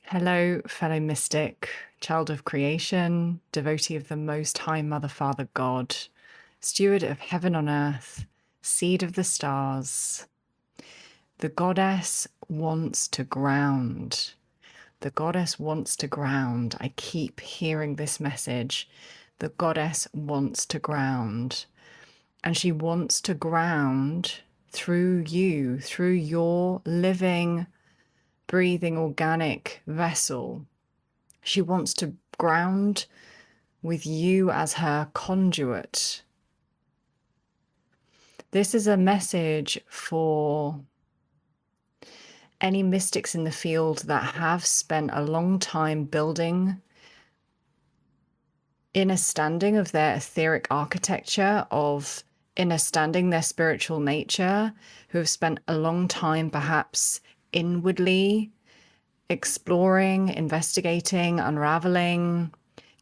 Hello, fellow mystic, child of creation, devotee of the Most High Mother, Father, God, steward of heaven on earth, seed of the stars. The goddess wants to ground. The goddess wants to ground. I keep hearing this message. The goddess wants to ground. And she wants to ground through you, through your living, breathing, organic vessel. She wants to ground with you as her conduit. This is a message for any mystics in the field that have spent a long time building inner standing of their etheric architecture, of inner standing their spiritual nature, who have spent a long time perhaps inwardly exploring, investigating, unraveling,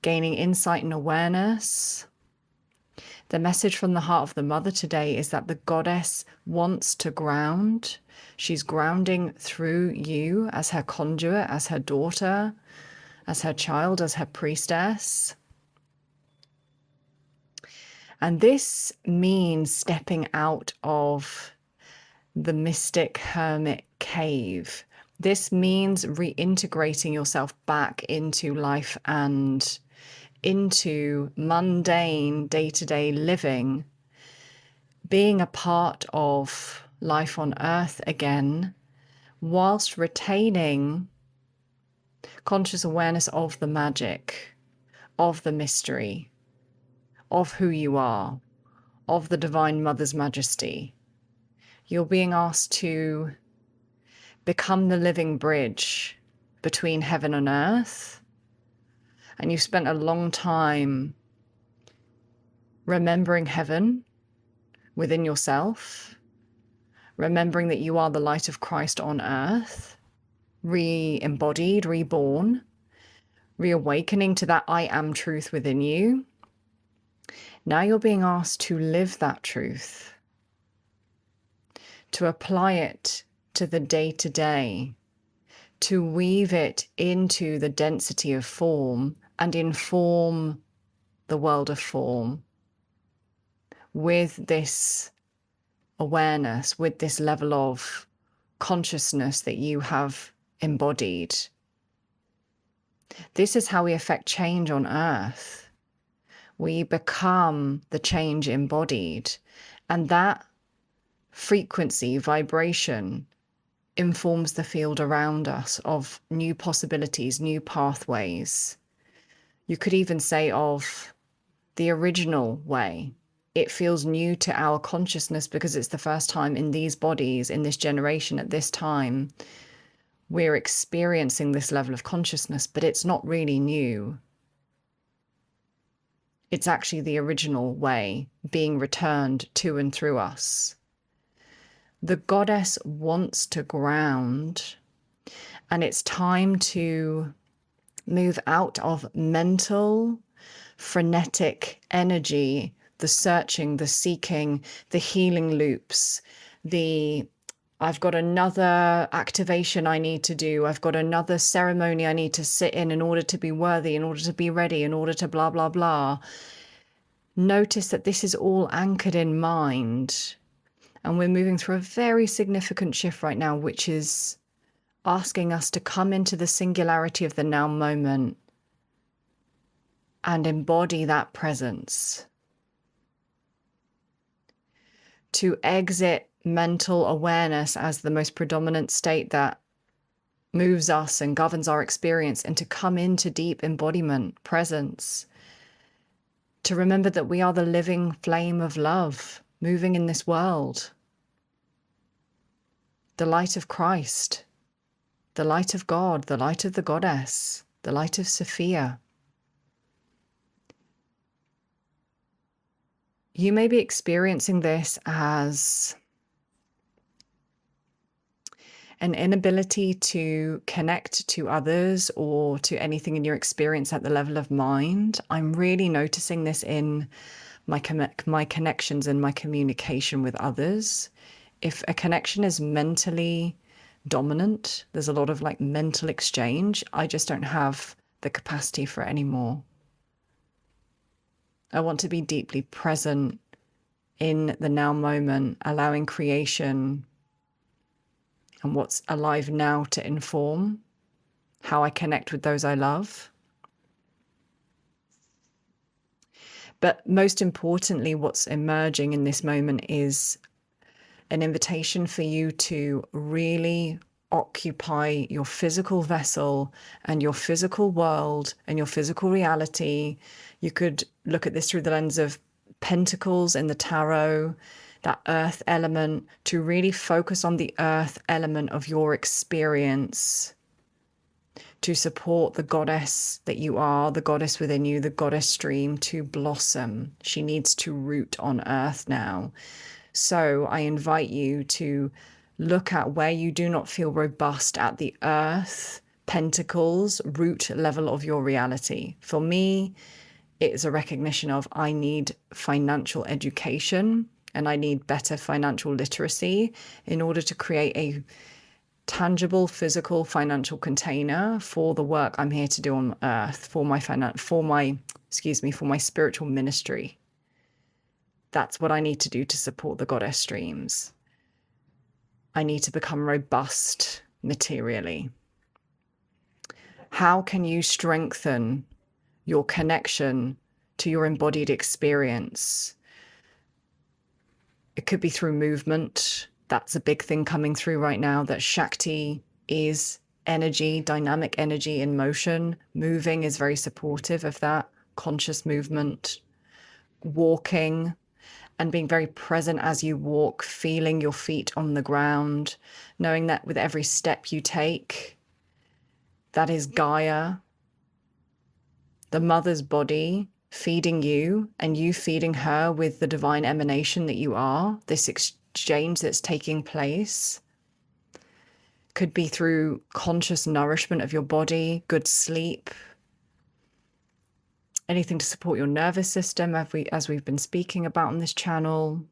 gaining insight and awareness. The message from the heart of the mother today is that the goddess wants to ground. She's grounding through you as her conduit, as her daughter, as her child, as her priestess. And this means stepping out of the mystic hermit cave. This means reintegrating yourself back into life and into mundane day-to-day living, being a part of life on earth again, whilst retaining conscious awareness of the magic, of the mystery, of who you are, of the Divine Mother's Majesty. You're being asked to become the living bridge between heaven and earth. And you've spent a long time remembering heaven within yourself, remembering that you are the light of Christ on earth, re-embodied, reborn, reawakening to that I am truth within you. Now you're being asked to live that truth, to apply it to the day-to-day, to weave it into the density of form and inform the world of form with this awareness, with this level of consciousness that you have embodied. This is how we affect change on earth. We become the change embodied, and that frequency, vibration, informs the field around us of new possibilities, new pathways. You could even say of the original way. It feels new to our consciousness because it's the first time in these bodies, in this generation, at this time, we're experiencing this level of consciousness, but it's not really new. It's actually the original way being returned to and through us. The goddess wants to ground, and it's time to move out of mental, frenetic energy, the searching, the seeking, the healing loops, I've got another activation I need to do. I've got another ceremony I need to sit in order to be worthy, in order to be ready, in order to blah, blah, blah. Notice that this is all anchored in mind. And we're moving through a very significant shift right now, which is asking us to come into the singularity of the now moment and embody that presence. To exit mental awareness as the most predominant state that moves us and governs our experience, and to come into deep embodiment, presence. To remember that we are the living flame of love moving in this world. The light of Christ, the light of God, the light of the goddess, the light of Sophia. You may be experiencing this as an inability to connect to others or to anything in your experience at the level of mind. I'm really noticing this in my connections and my communication with others. If a connection is mentally dominant. There's a lot of like mental exchange. I just don't have the capacity for it anymore. I want to be deeply present in the now moment, allowing creation and what's alive now to inform how I connect with those I love. But most importantly, what's emerging in this moment is an invitation for you to really occupy your physical vessel and your physical world and your physical reality. You could look at this through the lens of pentacles in the tarot, that earth element, to really focus on the earth element of your experience, to support the goddess that you are, the goddess within you, the goddess stream to blossom. She needs to root on earth now. So I invite you to look at where you do not feel robust at the earth, pentacles, root level of your reality. For me, it's a recognition of I need financial education and I need better financial literacy in order to create a tangible, physical, financial container for the work I'm here to do on earth, for my spiritual ministry. That's what I need to do to support the goddess streams. I need to become robust materially. How can you strengthen your connection to your embodied experience? It could be through movement. That's a big thing coming through right now, that Shakti is energy, dynamic energy in motion. Moving is very supportive of that. Conscious movement, walking, and being very present as you walk, feeling your feet on the ground, knowing that with every step you take, that is Gaia, the mother's body, feeding you and you feeding her with the divine emanation that you are. This exchange that's taking place could be through conscious nourishment of your body, good sleep, anything to support your nervous system, as we've been speaking about on this channel.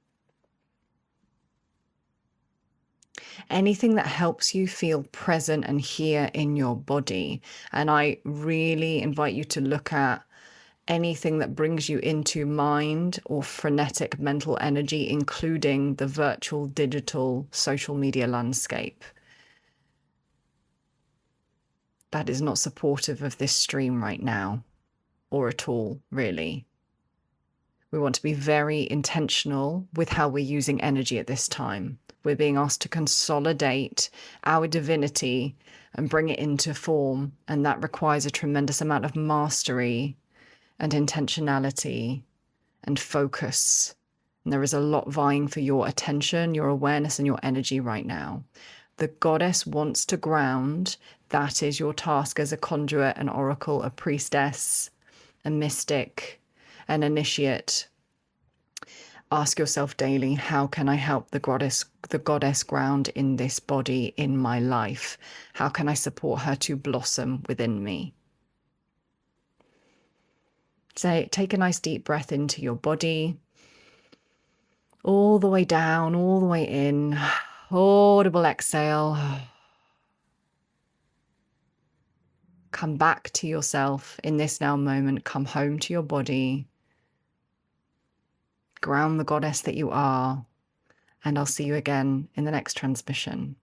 Anything that helps you feel present and here in your body. And I really invite you to look at anything that brings you into mind or frenetic mental energy, including the virtual, digital, social media landscape. That is not supportive of this stream right now, or at all, really. We want to be very intentional with how we're using energy at this time. We're being asked to consolidate our divinity and bring it into form, and that requires a tremendous amount of mastery and intentionality and focus. And there is a lot vying for your attention, your awareness, and your energy right now. The goddess wants to ground. That is your task as a conduit, an oracle, a priestess, a mystic, an initiate. Ask yourself daily, how can I help the goddess ground in this body, in my life? How can I support her to blossom within me? Take a nice deep breath into your body, all the way down, all the way in. Audible exhale. Come back to yourself in this now moment. Come home to your body. Ground the goddess that you are. And I'll see you again in the next transmission.